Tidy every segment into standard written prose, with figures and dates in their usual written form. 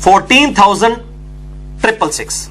14,666।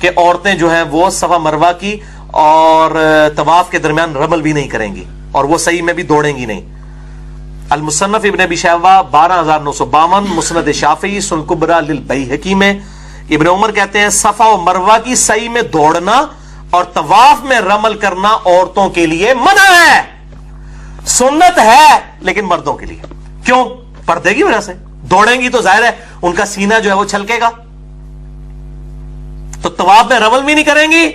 کہ عورتیں جو ہیں وہ صفا مروہ کی اور طواف کے درمیان رمل بھی نہیں کریں گی اور وہ صحیح میں بھی دوڑیں گی نہیں. المصنف ابن ابی شیبہ 12952، مسند شافعی سنن کبریٰ للبیہقی میں ابن عمر کہتے ہیں صفا و مروہ کی صحیح میں دوڑنا اور طواف میں رمل کرنا عورتوں کے لیے منع ہے، سنت ہے لیکن مردوں کے لیے. کیوں؟ پردے کی وجہ سے. دوڑیں گی تو ظاہر ہے ان کا سینہ جو ہے وہ چھلکے گا، تو طواف میں رمل بھی نہیں کریں گی.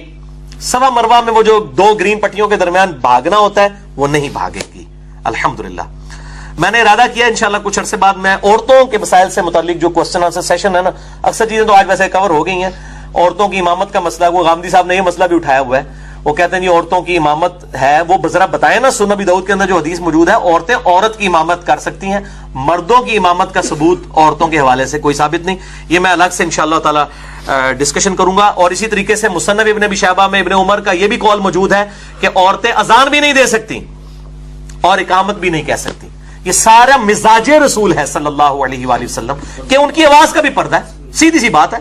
صفا مروہ میں وہ جو 2 گرین پٹیوں کے درمیان بھاگنا ہوتا ہے وہ نہیں بھاگے گی. الحمدللہ میں نے ارادہ کیا انشاءاللہ کچھ عرصے بعد میں عورتوں کے مسائل سے متعلق جو کوسچن آنسر سیشن ہے نا، اکثر چیزیں تو آج ویسے کور ہو گئی ہیں. عورتوں کی امامت کا مسئلہ، وہ غامدی صاحب نے یہ مسئلہ بھی اٹھایا ہوا ہے. وہ کہتے ہیں جی عورتوں کی امامت ہے، وہ ذرا بتائیں نا سنن ابی داؤد کے اندر جو حدیث موجود ہے عورتیں عورت کی امامت کر سکتی ہیں، مردوں کی امامت کا ثبوت عورتوں کے حوالے سے کوئی ثابت نہیں. یہ میں الگ سے انشاءاللہ تعالی ڈسکشن کروں گا. اور اسی طریقے سے مصنف ابن ابی شیبہ میں ابن عمر کا یہ بھی قول موجود ہے کہ عورتیں اذان بھی نہیں دے سکتی اور اقامت بھی نہیں کہہ سکتی. یہ سارا مزاج رسول ہے صلی اللہ علیہ وآلہ وسلم کہ ان کی آواز کا بھی پردہ ہے. سیدھی سی بات ہے.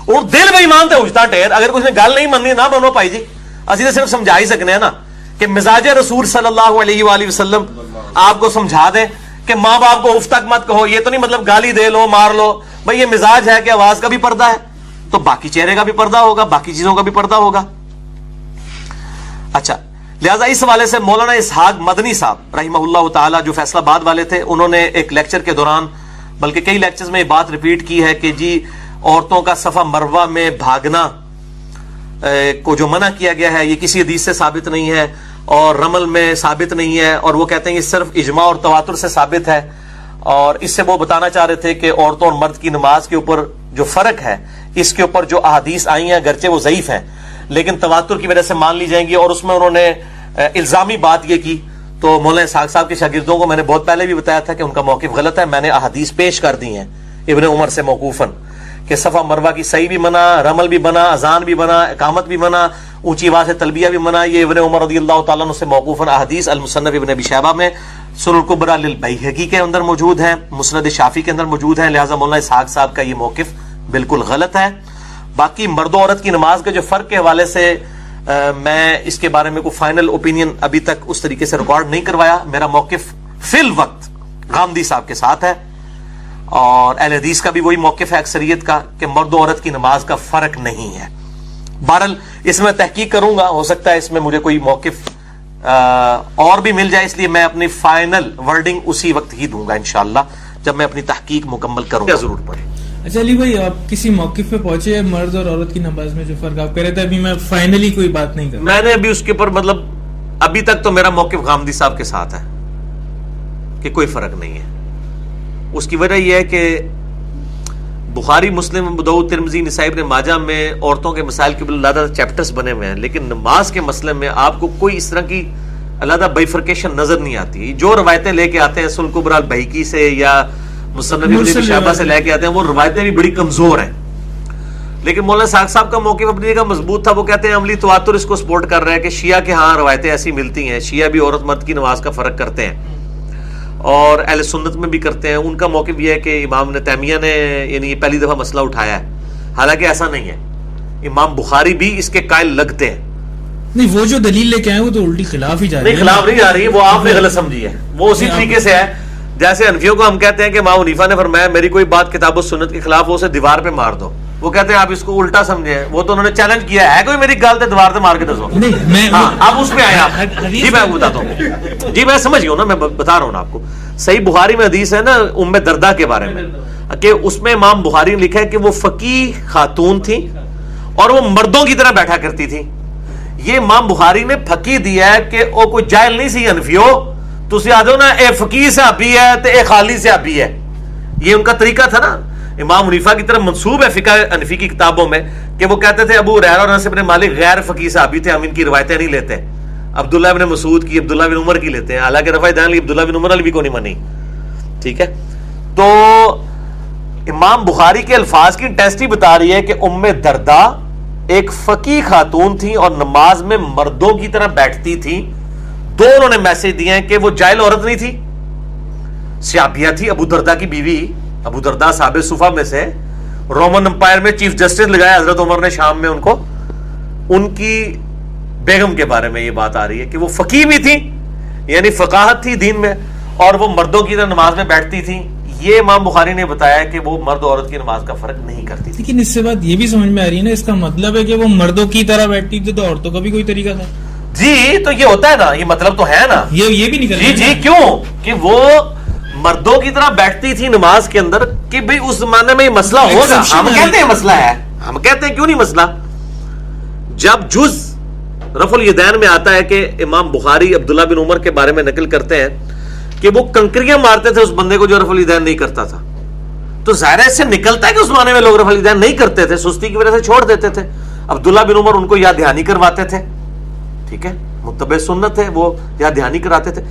اور دل بے ایمان تے اجتا ٹیر، اگر کچھ نے گل نہیں مننی نہ بنو پائی جی، اسی تو صرف سمجھا ہی سکنے ہیں نا کہ مزاج رسول صلی اللہ علیہ وآلہ وسلم آپ کو سمجھا دیں کہ ماں باپ کو اف تک مت کہو. یہ تو نہیں مطلب گالی دے لو مار لو، بھائی یہ مزاج ہے کہ آواز کا بھی پردہ ہے تو باقی چہرے کا بھی پردہ ہوگا، باقی چیزوں کا بھی پردہ ہوگا. اچھا، لہذا اس حوالے سے مولانا اسحاق مدنی صاحب رحمہ اللہ تعالی جو فیصلہ آباد والے تھے، انہوں نے ایک لیکچر کے دوران بلکہ کئی لیکچرز میں یہ بات ریپیٹ کی ہے کہ جی عورتوں کا صفا مروہ میں بھاگنا کو جو منع کیا گیا ہے یہ کسی حدیث سے ثابت نہیں ہے اور رمل میں ثابت نہیں ہے، اور وہ کہتے ہیں یہ صرف اجماع اور تواتر سے ثابت ہے. اور اس سے وہ بتانا چاہ رہے تھے کہ عورتوں اور مرد کی نماز کے اوپر جو فرق ہے، اس کے اوپر جو احادیث آئی ہیں اگرچہ وہ ضعیف ہیں لیکن تواتر کی وجہ سے مان لی جائیں گی. اور اس میں انہوں نے الزامی بات یہ کی، تو مولانا اسحاق صاحب کے شاگردوں کو میں نے بہت پہلے بھی بتایا تھا کہ ان کا موقف غلط ہے. میں نے احادیث پیش کر دی ہیں ابن عمر سے موقوفاً کہ صفا مروہ کی صحیح بھی منع، رمل بھی منع، اذان بھی منع، اقامت بھی منع، اونچی آواز سے تلبیہ بھی منع. یہ ابن عمر رضی اللہ تعالیٰ عنہ سے موقوفاً احادیث المصنف ابن ابی شیبہ میں سنن کبریٰ للبیہقی کے اندر موجود ہیں، مسند شافعی کے اندر موجود ہیں. لہٰذا مولانا اسحاق صاحب کا یہ موقف بالکل غلط ہے. باقی مرد و عورت کی نماز کے جو فرق کے حوالے سے میں اس کے بارے میں کوئی فائنل اوپینین ابھی تک اس طریقے سے ریکارڈ نہیں کروایا. میرا موقف فی الوقت غامدی صاحب کے ساتھ ہے اور اہل حدیث کا بھی وہی موقف ہے اکثریت کا کہ مرد و عورت کی نماز کا فرق نہیں ہے. بہرحال اس میں تحقیق کروں گا، ہو سکتا ہے اس میں مجھے کوئی موقف اور بھی مل جائے، اس لیے میں اپنی فائنل ورڈنگ اسی وقت ہی دوں گا انشاءاللہ جب میں اپنی تحقیق مکمل کروں گا. ضرور پڑے. اچھا علی بھائی، آپ کسی موقف پہ پہنچے مرد اور عورت کی نماز میں جو فرق آپ کہہ رہے تھے؟ ابھی میں فائنلی کوئی بات نہیں کر، میں نے ابھی اس کے اوپر مطلب ابھی تک تو میرا موقف غامدی صاحب کے ساتھ ہے کہ کوئی فرق نہیں ہے. اس کی وجہ یہ ہے کہ بخاری، مسلم، ابو داؤد، ترمذی، نسائی، ابن ماجہ میں عورتوں کے مسائل کے علیحدہ چیپٹرز بنے ہوئے ہیں، لیکن نماز کے مسئلے میں آپ کو کوئی اس طرح کی علیحدہ بائیفرکیشن نظر نہیں آتی. جو روایتیں لے کے آتے ہیں سنن کبریٰ البیہقی سے یا مصنف ابن ابی شیبہ سے لے کے آتے ہیں، وہ روایتیں بھی بڑی کمزور ہیں. لیکن مولانا اسحاق صاحب کا موقف اپنی جگہ مضبوط تھا. وہ کہتے ہیں عملی تواتر اس کو سپورٹ کر رہا ہے کہ شیعہ کے ہاں روایتیں ایسی ملتی ہیں، شیعہ بھی عورت مرد کی نماز کا فرق کرتے ہیں اور اہل سنت میں بھی کرتے ہیں. ان کا موقف یہ ہے کہ امام ابن تیمیہ نے یعنی پہلی دفعہ مسئلہ اٹھایا ہے، حالانکہ ایسا نہیں ہے. امام بخاری بھی اس کے قائل لگتے ہیں. نہیں، وہ جو دلیل لے کے آئے وہ تو الٹی خلاف ہی جا رہی ہے. نہیں، خلاف نہیں جا رہی، وہ آپ نے غلط سمجھی ہے. وہ اسی طریقے سے ہے جیسے حنفیوں کو ہم کہتے ہیں کہ امام حنیفہ نے فرمایا میری کوئی بات کتاب و سنت کے خلاف ہو اسے دیوار پہ مار دو. وہ کہتے ہیں آپ اس کو الٹا سمجھے ہیں. وہ تو انہوں نے چیلنج کیا ہے کوئی میری گل تے دیوار تے مار کے دسو. ہاں، آپ اس پہ آئے آپ. جی میں بتاتا ہوں، جی میں سمجھ گیا ہوں نا، میں بتا رہا ہوں نا آپ کو. صحیح بخاری میں حدیث ہے نا ام دردہ کے بارے میں کہ اس میں امام بخاری نے لکھا ہے کہ وہ فقیہ خاتون تھی اور وہ مردوں کی طرح بیٹھا کرتی تھی. یہ امام بخاری نے فقیہ دیا ہے کہ وہ کوئی جاہل نہیں سی. حنفیو تسی آ جاؤ نا، اے فقیہ صحابی ہے تے اے خالی صحابی ہے. یہ ان کا طریقہ تھا نا. امام حنیفہ کی طرف منسوب ہے فقہ حنفی کی کتابوں میں کہ وہ کہتے تھے ابو ہریرہ اور انس بن مالک غیر فقیہ صحابی تھے، ہم ان کی روایتیں نہیں لیتے. عبداللہ بن مسعود کی، عبداللہ بن عمر کی لیتے ہیں، حالانکہ رفع دین عبداللہ بن عمر بھی کو نہیں منی. ٹھیک ہے، تو امام بخاری کے الفاظ کی ٹیسٹی بتا رہی ہے کہ ام دردہ ایک فقیہ خاتون تھی اور نماز میں مردوں کی طرح بیٹھتی تھی. دو انہوں نے میسج دیے ہیں کہ وہ جاہل عورت نہیں تھی، صحابیہ تھی، ابو دردہ کی بیوی. ابو دردہ صحابہ صفہ میں سے، رومن امپائر میں چیف جسٹس لگایا حضرت عمر نے شام میں ان کو. ان کی بیگم کے بارے میں یہ بات آ رہی ہے کہ وہ فقیہ بھی تھی, یعنی فقاہت تھی دین میں, اور وہ مردوں کی طرح نماز میں بیٹھتی تھی. یہ امام بخاری نے بتایا کہ وہ مرد اور عورت کی نماز کا فرق نہیں کرتی تھی. لیکن اس سے بات یہ بھی سمجھ میں آ رہی ہے نا, اس کا مطلب ہے کہ وہ مردوں کی طرح بیٹھتی تھی تو عورتوں کا بھی کوئی طریقہ تھا. جی تو یہ ہوتا ہے نا, یہ مطلب تو ہے نا, یہ بھی نہیں کرنا. جی کیوں کہ وہ مردوں کی طرح بیٹھتی تھی نماز کے اندر, کہ بھئی اس زمانے میں یہ مسئلہ ہوگا. ہم کہتے ہیں مسئلہ ہے, ہم کہتے ہیں کیوں نہیں مسئلہ. جب جز رفع الیدین میں آتا ہے کہ امام بخاری عبداللہ بن عمر کے بارے میں نقل کرتے ہیں کہ وہ کنکریاں مارتے تھے اس بندے کو جو رفع الیدین نہیں کرتا تھا, تو ظاہر اس سے نکلتا ہے کہ اس زمانے میں لوگ رفع الیدین نہیں کرتے تھے, سستی کی وجہ سے چھوڑ دیتے تھے. عبداللہ بن عمر ان کو یاد دہانی کرواتے تھے, ٹھیک ہے, متبع سنت ہے, وہ یاد دہانی کراتے تھے.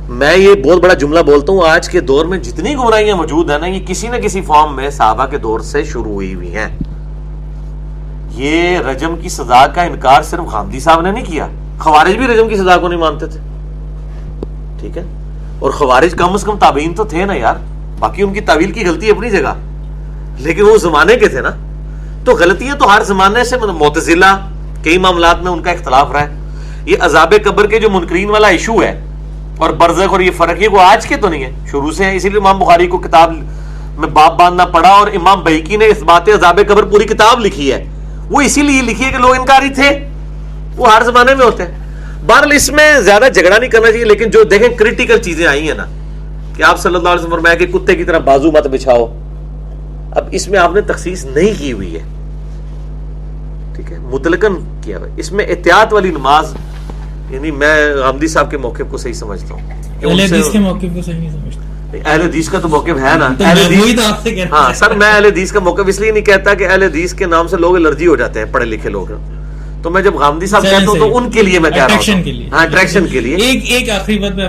میں یہ بہت بڑا جملہ بولتا ہوں, آج کے دور میں جتنی گمراہیاں موجود ہیں نا, یہ کسی نہ کسی فارم میں صحابہ کے دور سے شروع ہوئی ہوئی ہیں. یہ رجم کی سزا کا انکار صرف غامدی صاحب نے نہیں کیا, خوارج بھی رجم کی سزا کو نہیں مانتے تھے, ٹھیک ہے, اور خوارج کم از کم تابعین تو تھے نا یار, باقی ان کی تعویل کی غلطی اپنی جگہ, لیکن وہ زمانے کے تھے نا, تو غلطیاں تو ہر زمانے سے, معتزلہ کئی معاملات میں ان کا اختلاف رہا ہے. یہ عذاب قبر کے جو منکرین والا ایشو ہے اور برزخ اور یہ فرق, یہ وہ آج کے تو نہیں ہے, شروع سے ہے. اسی لیے امام بخاری کو کتاب میں باب باندھنا پڑا, اور امام بہقی نے اثبات عذاب قبر پوری کتاب لکھی ہے. وہ اسی لیے لکھی ہے کہ لوگ انکاری تھے, وہ ہر زمانے میں ہوتے ہیں. بہرحال اس میں زیادہ جھگڑا نہیں کرنا چاہیے, لیکن جو دیکھیں کریٹیکل چیزیں آئی ہیں نا, کہ آپ صلی اللہ علیہ وسلم فرمایا کہ کتے کی طرح بازو مت بچھاؤ, اب اس میں آپ نے تخصیص نہیں کی ہوئی ہے, ٹھیک ہے, مطلقاً کیا ہے. اس میں احتیاط والی نماز, یعنی میں غامدی صاحب کے موقف کو صحیح سمجھتا ہوں, اہل حدیث کے موقف کو صحیح نہیں سمجھتا. اہل حدیث کا تو موقف ہے نا, اہل ہاں سر, میں اہل حدیث کا موقف اس لیے نہیں کہتا کہ اہل حدیث کے نام سے لوگ الرجی ہو جاتے ہیں, پڑھے لکھے لوگ, تو میں جب غامدی صاحب کہتا ہوں تو ان کے لیے میں کہہ رہا ہوں, ہاں اٹریکشن کے لیے. ایک آخری بات میں